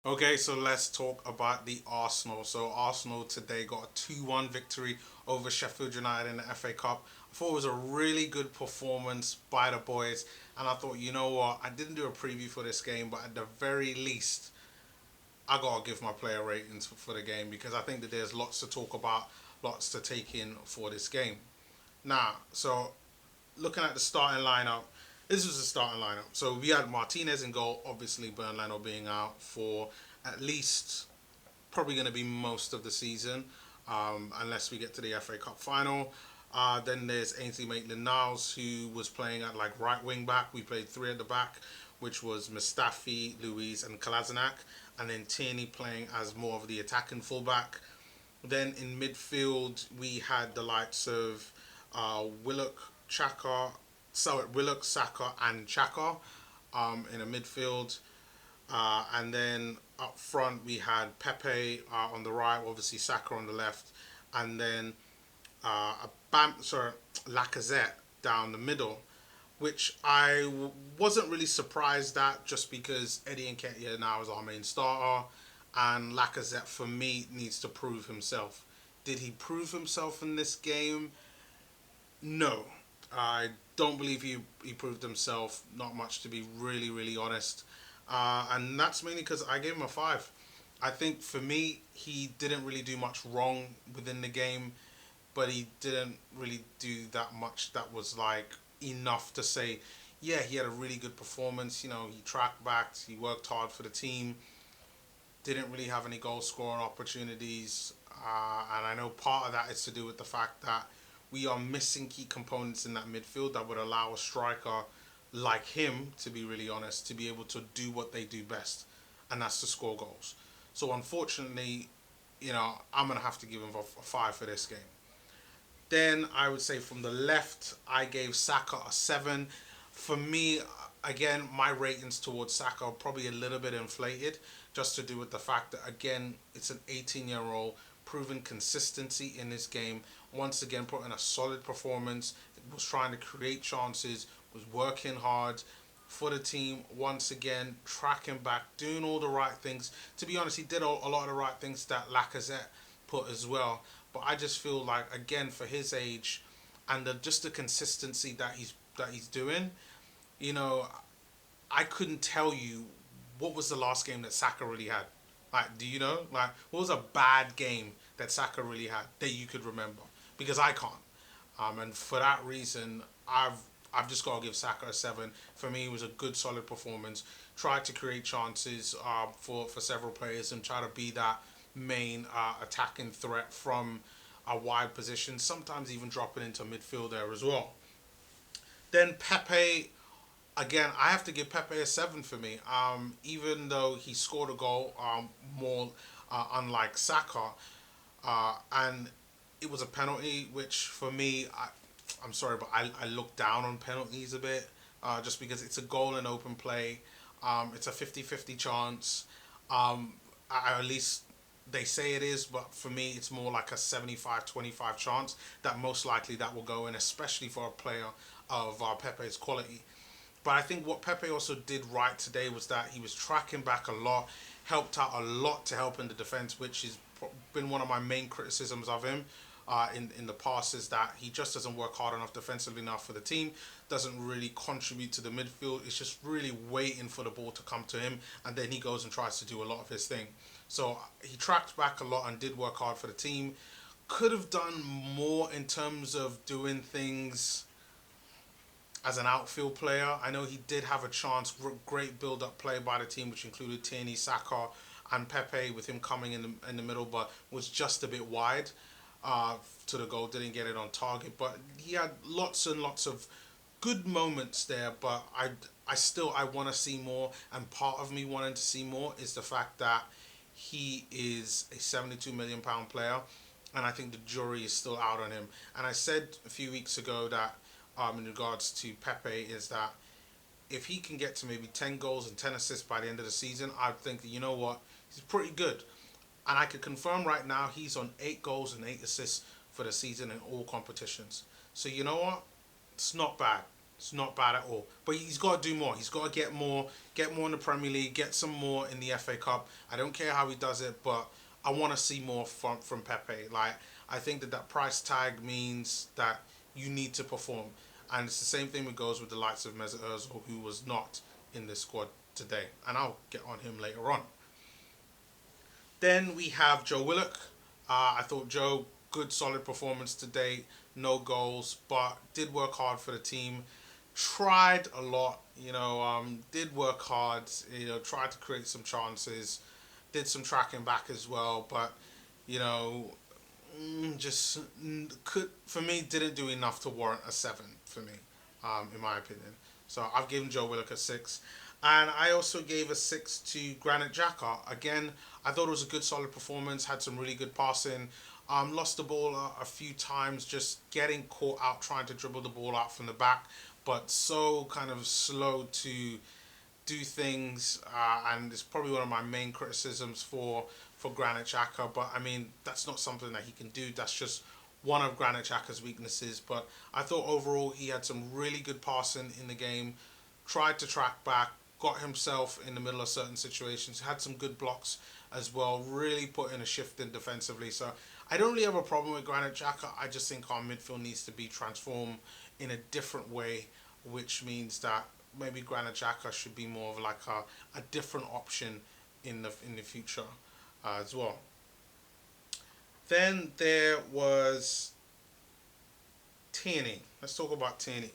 Okay, so let's talk about the Arsenal. So Arsenal today got a 2-1 victory over Sheffield United in the FA Cup. I thought it was a really good performance by the boys, and I thought, you know what, I didn't do a preview for this game, but at the very least, I gotta give my player ratings for the game because I think that there's lots to talk about, lots to take in for this game. Now, so looking at the starting lineup, this was the starting lineup. So we had Martinez in goal, obviously Bernardo being out for at least probably going to be most of the season, unless we get to the FA Cup final. Then there's Ainsley Maitland-Niles, who was playing at like right wing back. We played three at the back, which was Mustafi, Louise, and Kolasinac, and then Tierney playing as more of the attacking fullback. Then in midfield, we had the likes of Willock, Chaka, Willock, Saka, and Chaka in a midfield. And then up front, we had Pepe on the right, obviously Saka on the left, and then Lacazette down the middle, which wasn't really surprised at just because Eddie Nketiah now is our main starter, and Lacazette for me needs to prove himself. Did he prove himself in this game? No, I don't believe he proved himself. Not much, to be really honest, and that's mainly because I gave him a five. I think for me, he didn't really do much wrong within the game, but he didn't really do that much that was like enough to say, yeah, he had a really good performance. You know, he tracked back, he worked hard for the team, didn't really have any goal scoring opportunities. And I know part of that is to do with the fact that we are missing key components in that midfield that would allow a striker like him, to be really honest, to be able to do what they do best, and that's to score goals. So unfortunately, I'm gonna have to give him a five for this game. Then I would say from the left, I gave Saka a seven. For me, again, my ratings towards Saka are probably a little bit inflated, just to do with the fact that again, it's an 18-year-old proven consistency in this game. Once again, put in a solid performance. Was trying to create chances. Was working hard for the team. Once again, tracking back, doing all the right things. To be honest, he did a lot of the right things that Lacazette put as well. But I just feel like again for his age and just the consistency that he's doing, you know, I couldn't tell you what was the last game that Saka really had. Like, do you know? Like, what was a bad game that Saka really had that you could remember? Because I can't. And for that reason, I've just got to give Saka a seven. For me, it was a good, solid performance. Tried to create chances for several players and try to be that main attacking threat from a wide position. Sometimes even dropping into midfield there as well. Then Pepe, again, I have to give Pepe a seven for me. Even though he scored a goal, more unlike Saka, and it was a penalty, which for me, I'm sorry, but I look down on penalties a bit, just because it's a goal in open play. It's a 50-50 chance. At least they say it is, but for me, it's more like a 75-25 chance that most likely that will go in, especially for a player of Pepe's quality. But I think what Pepe also did right today was that he was tracking back a lot, helped out a lot to help in the defense, which has been one of my main criticisms of him in the past, is that he just doesn't work hard enough defensively enough for the team, doesn't really contribute to the midfield. It's just really waiting for the ball to come to him, and then he goes and tries to do a lot of his thing. So he tracked back a lot and did work hard for the team. Could have done more in terms of doing things as an outfield player. I know he did have a chance, great build-up play by the team, which included Tierney, Saka, and Pepe, with him coming in the middle, but was just a bit wide to the goal. Didn't get it on target, but he had lots and lots of good moments there. But I want to see more, and part of me wanting to see more is the fact that he is a 72 million pound player, and I think the jury is still out on him. And I said a few weeks ago that in regards to Pepe is that if he can get to maybe 10 goals and 10 assists by the end of the season, I think that, you know what, he's pretty good. And I can confirm right now he's on 8 goals and 8 assists for the season in all competitions. So you know what? It's not bad. It's not bad at all. But he's got to do more. He's got to get more in the Premier League, get some more in the FA Cup. I don't care how he does it, but I want to see more from Pepe. Like, I think that price tag means that you need to perform, and it's the same thing that goes with the likes of Mesut Ozil, who was not in this squad today, and I'll get on him later on. Then we have Joe Willock. I thought Joe, good solid performance today, no goals, but did work hard for the team. Tried a lot, did work hard, tried to create some chances, did some tracking back as well, but you know, just could for me didn't do enough to warrant a seven for me, in my opinion. So I've given Joe Willock a six, and I also gave a six to Granit Xhaka. Again, I thought it was a good solid performance. Had some really good passing. Lost the ball a few times, just getting caught out trying to dribble the ball out from the back, but so kind of slow to do things, and it's probably one of my main criticisms for Granit Xhaka. But I mean, that's not something that he can do. That's just one of Granit Xhaka's weaknesses. But I thought overall he had some really good passing in the game. Tried to track back, got himself in the middle of certain situations, had some good blocks as well. Really put in a shift in defensively. So I don't really have a problem with Granit Xhaka. I just think our midfield needs to be transformed in a different way, which means that maybe Granit Xhaka should be more of like a different option in the future, as well. Then there was Tierney. Let's talk about Tierney.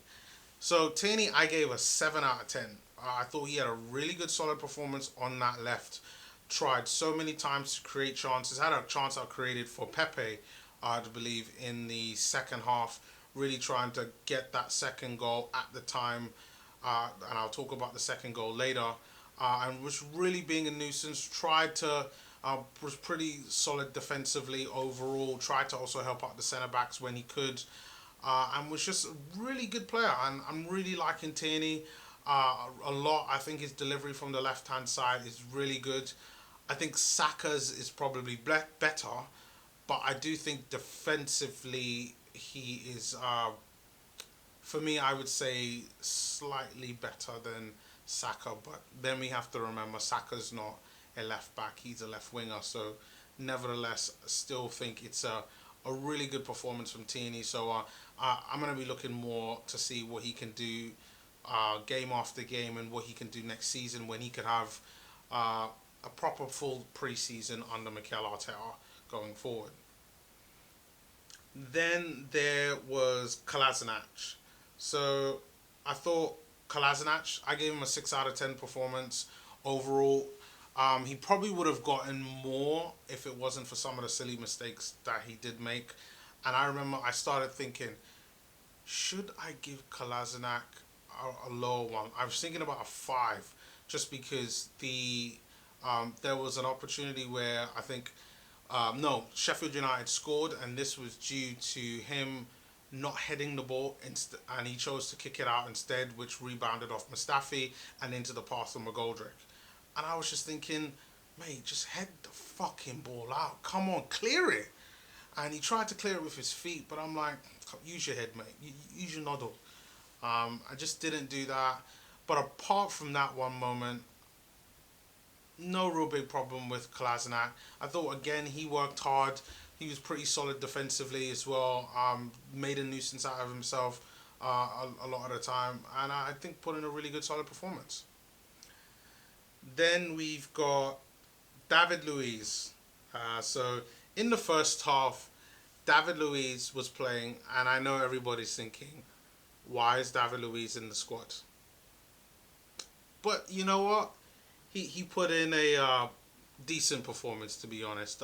So Tierney, I gave a 7 out of 10. I thought he had a really good solid performance on that left. Tried so many times to create chances. Had a chance I created for Pepe, I believe, in the second half. Really trying to get that second goal at the time, and I'll talk about the second goal later. And was really being a nuisance. Tried to was pretty solid defensively overall. Tried to also help out the centre backs when he could, and was just a really good player. And I'm really liking Tierney a lot. I think his delivery from the left hand side is really good. I think Saka's is probably better, but I do think defensively he is, for me, I would say slightly better than Saka. But then we have to remember Saka's not a left back; he's a left winger. So, nevertheless, I still think it's a really good performance from Tierney. So, I'm going to be looking more to see what he can do, game after game, and what he can do next season when he could have a proper full preseason under Mikel Arteta going forward. Then there was Kolasinac. So I thought Kolasinac, I gave him a 6 out of 10 performance overall. He probably would have gotten more if it wasn't for some of the silly mistakes that he did make. And I remember I started thinking, should I give Kolasinac a lower one? I was thinking about a 5, just because there was an opportunity where I think, no, Sheffield United scored, and this was due to him not heading the ball, and he chose to kick it out instead, which rebounded off Mustafi and into the pass of McGoldrick. And I was just thinking, mate, just head the fucking ball out. Come on, clear it. And he tried to clear it with his feet, but I'm like, use your head, mate. Use your noddle. I just didn't do that. But apart from that one moment, no real big problem with Kolasinac. I thought, again, he worked hard. He was pretty solid defensively as well. Made a nuisance out of himself a lot of the time. And I think put in a really good solid performance. Then we've got David Luiz. So in the first half, David Luiz was playing, and I know everybody's thinking, why is David Luiz in the squad? But you know what? He put in a decent performance, to be honest.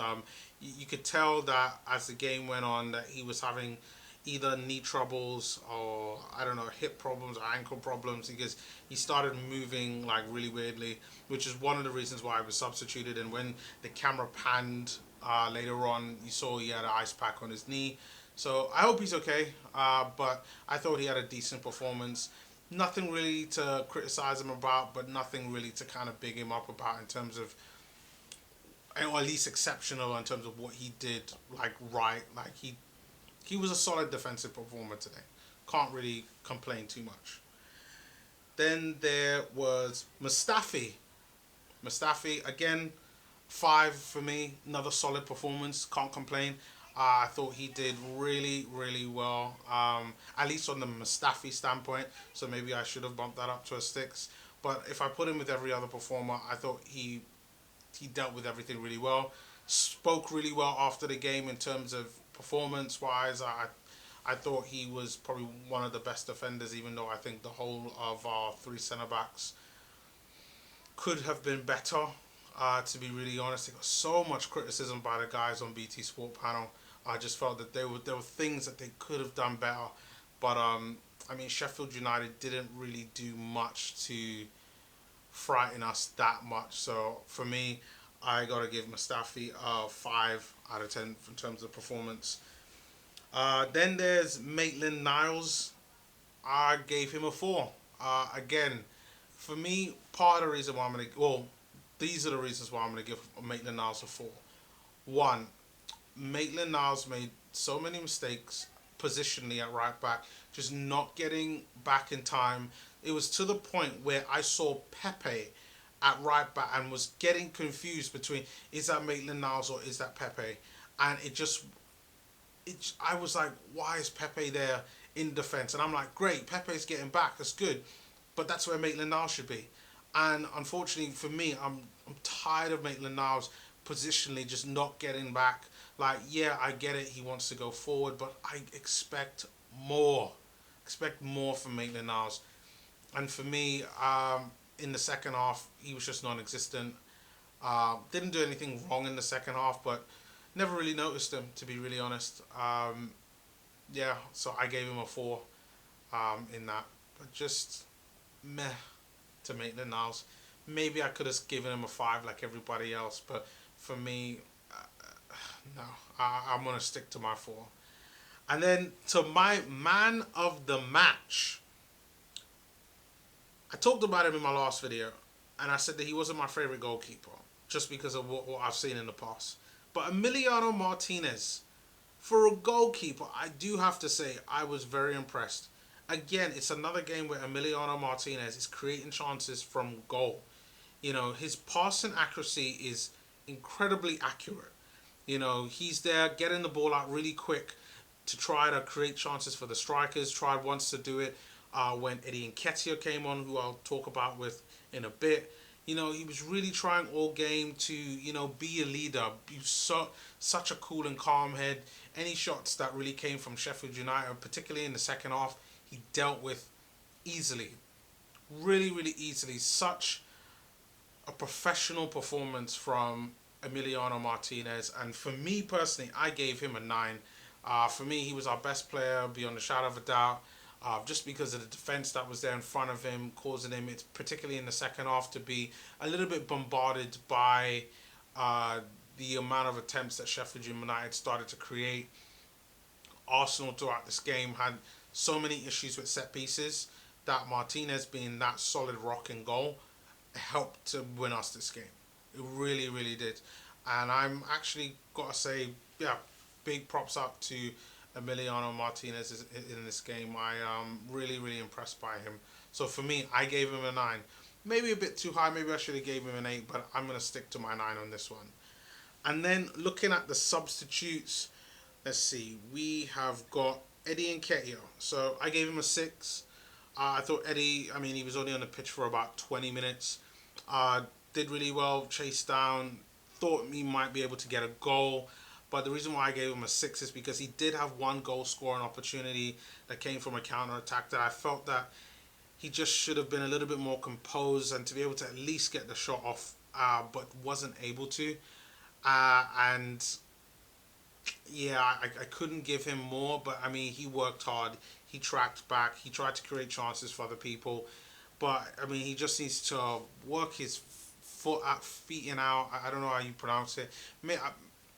You could tell that as the game went on that he was having either knee troubles or, I don't know, hip problems or ankle problems, because he started moving like really weirdly, which is one of the reasons why I was substituted. And when the camera panned later on, you saw he had an ice pack on his knee. So I hope he's okay, but I thought he had a decent performance. Nothing really to criticize him about, but nothing really to kind of big him up about in terms of, or at least exceptional in terms of what he did, like, right. Like, he was a solid defensive performer today. Can't really complain too much. Then there was Mustafi. Mustafi again, five for me. Another solid performance. Can't complain. I thought he did really, really well. At least on the Mustafi standpoint. So maybe I should have bumped that up to a six. But if I put him with every other performer, I thought he dealt with everything really well. Spoke really well after the game in terms of performance wise. I thought he was probably one of the best defenders, even though I think the whole of our three centre backs could have been better. To be really honest, they got so much criticism by the guys on BT Sport panel. I just felt that there were things that they could have done better, but I mean Sheffield United didn't really do much to frighten us that much. So for me, I gotta give Mustafi a 5 out of 10 in terms of performance. Then there's Maitland Niles. I gave him a 4. Again, for me, part of the reason why I'm gonna these are the reasons why I'm gonna give Maitland Niles a 4. One, Maitland Niles made so many mistakes positionally at right back, just not getting back in time. It was to the point where I saw Pepe at right back and was getting confused between is that Maitland Niles or is that Pepe, and I was like, why is Pepe there in defence? And I'm like, great, Pepe's getting back, that's good, but that's where Maitland Niles should be. And unfortunately for me, I'm tired of Maitland Niles positionally just not getting back. Like, yeah, I get it, he wants to go forward, but I expect more. Expect more from Maitland Niles. And for me, in the second half, he was just non-existent. Didn't do anything wrong in the second half, but never really noticed him, to be really honest. Yeah, so I gave him a 4 in that. But just meh to Maitland Niles. Maybe I could have given him a 5 like everybody else, but for me, no. I'm going to stick to my 4. And then to my man of the match. I talked about him in my last video, and I said that he wasn't my favourite goalkeeper, just because of what I've seen in the past. But Emiliano Martinez, for a goalkeeper, I do have to say I was very impressed. Again, it's another game where Emiliano Martinez is creating chances from goal. You know, his passing accuracy is incredibly accurate. You know, he's there getting the ball out really quick to try to create chances for the strikers. Tried once to do it when Eddie Nketiah came on, who I'll talk about with in a bit. You know, he was really trying all game to, be a leader, be such a cool and calm head. Any shots that really came from Sheffield United, particularly in the second half, he dealt with easily. Really, really easily. Such a professional performance from Emiliano Martinez. And for me personally, I gave him a 9. For me, he was our best player beyond a shadow of a doubt. Just because of the defence that was there in front of him, causing him, it's particularly in the second half, to be a little bit bombarded by the amount of attempts that Sheffield United started to create. Arsenal throughout this game had so many issues with set pieces that Martinez, being that solid rock and goal, helped to win us this game. It really, really did. And I'm actually got to say, yeah, big props up to Emiliano Martinez in this game. I am really, really impressed by him. So for me, I gave him a 9. Maybe a bit too high. Maybe I should have gave him an 8, but I'm going to stick to my 9 on this one. And then looking at the substitutes, let's see. We have got Eddie Nketiah. So I gave him a 6. I thought Eddie, I mean, he was only on the pitch for about 20 minutes. Did really well, chased down, thought he might be able to get a goal. But the reason why I gave him a 6 is because he did have one goal scoring opportunity that came from a counter attack that I felt that he just should have been a little bit more composed and to be able to at least get the shot off, but wasn't able to. And yeah, I couldn't give him more, but I mean, he worked hard. He tracked back. He tried to create chances for other people. But I mean, he just needs to work his feet in out. I don't know how you pronounce it.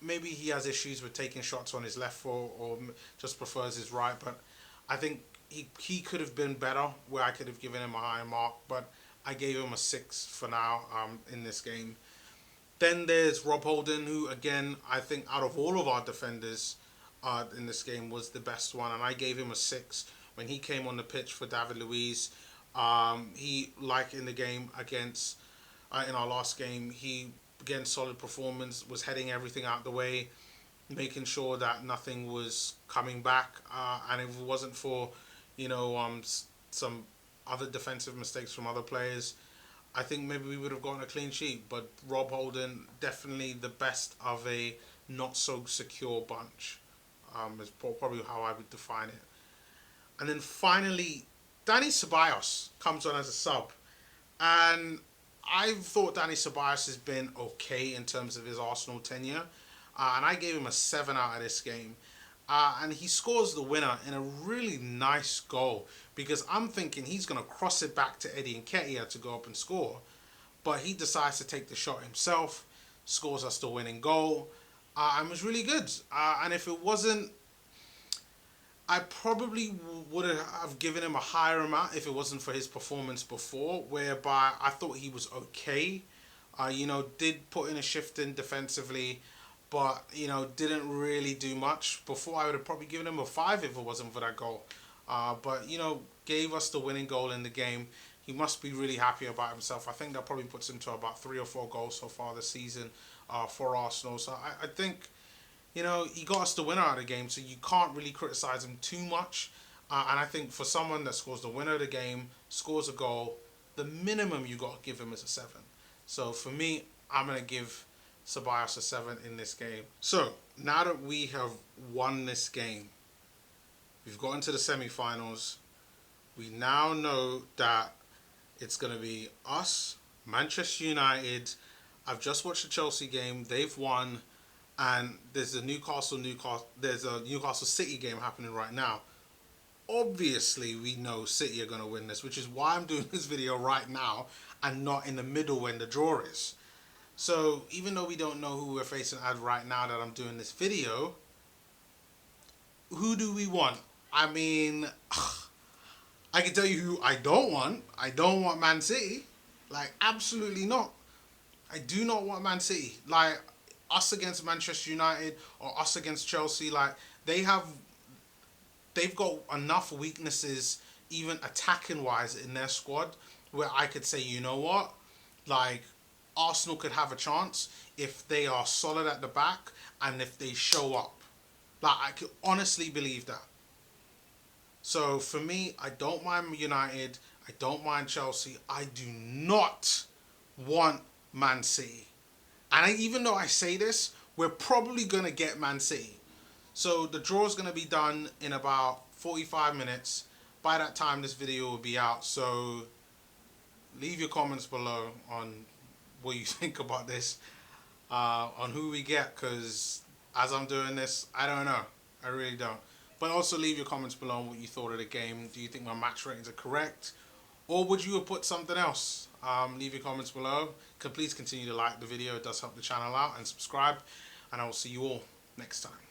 Maybe he has issues with taking shots on his left foot or just prefers his right. But I think he could have been better, where I could have given him a higher mark. But I gave him a 6 for now in this game. Then there's Rob Holding, who, again, I think out of all of our defenders in this game was the best one. And I gave him a 6 when he came on the pitch for David Luiz. He, like in the game against, in our last game, he, again, solid performance, was heading everything out the way, making sure that nothing was coming back. And if it wasn't for, some other defensive mistakes from other players, I think maybe we would have gotten a clean sheet. But Rob Holden, definitely the best of a not so secure bunch, is probably how I would define it. And then finally, Danny Ceballos comes on as a sub. And I've thought Danny Ceballos has been okay in terms of his Arsenal tenure. And I gave him a 7 out of this game. And he scores the winner in a really nice goal, because I'm thinking he's going to cross it back to Eddie Nketiah to go up and score. But he decides to take the shot himself, scores us the winning goal, and was really good. And if it wasn't, I probably would have given him a higher amount if it wasn't for his performance before, whereby I thought he was okay. Did put in a shift in defensively, but, didn't really do much. Before, I would have probably given him a 5 if it wasn't for that goal. But, gave us the winning goal in the game. He must be really happy about himself. I think that probably puts him to about 3 or 4 goals so far this season for Arsenal. So I think, he got us the winner out of the game, so you can't really criticise him too much. And I think for someone that scores the winner of the game, scores a goal, the minimum you got to give him is a 7. So for me, I'm going to give Ceballos a 7 in this game. So now that we have won this game, we've gotten to the semi-finals, we now know that it's going to be us, Manchester United. I've just watched the Chelsea game. They've won. And there's a Newcastle City game happening right now. Obviously, we know City are going to win this, which is why I'm doing this video right now and not in the middle when the draw is. So even though we don't know who we're facing at right now that I'm doing this video, who do we want? I mean, I can tell you who I don't want. I don't want Man City. Like, absolutely not. I do not want Man City. Like, us against Manchester United or us against Chelsea, like, they've got enough weaknesses, even attacking wise, in their squad, where I could say, you know what, like, Arsenal could have a chance if they are solid at the back and if they show up. Like, I could honestly believe that. So for me, I don't mind United, I don't mind Chelsea, I do not want Man City. And even though I say this, we're probably going to get Man City. So the draw is going to be done in about 45 minutes. By that time, this video will be out. So leave your comments below on what you think about this, on who we get. Because as I'm doing this, I don't know. I really don't. But also leave your comments below on what you thought of the game. Do you think my match ratings are correct? Or would you have put something else? Leave your comments below. Please continue to like the video. It does help the channel out. And subscribe. And I will see you all next time.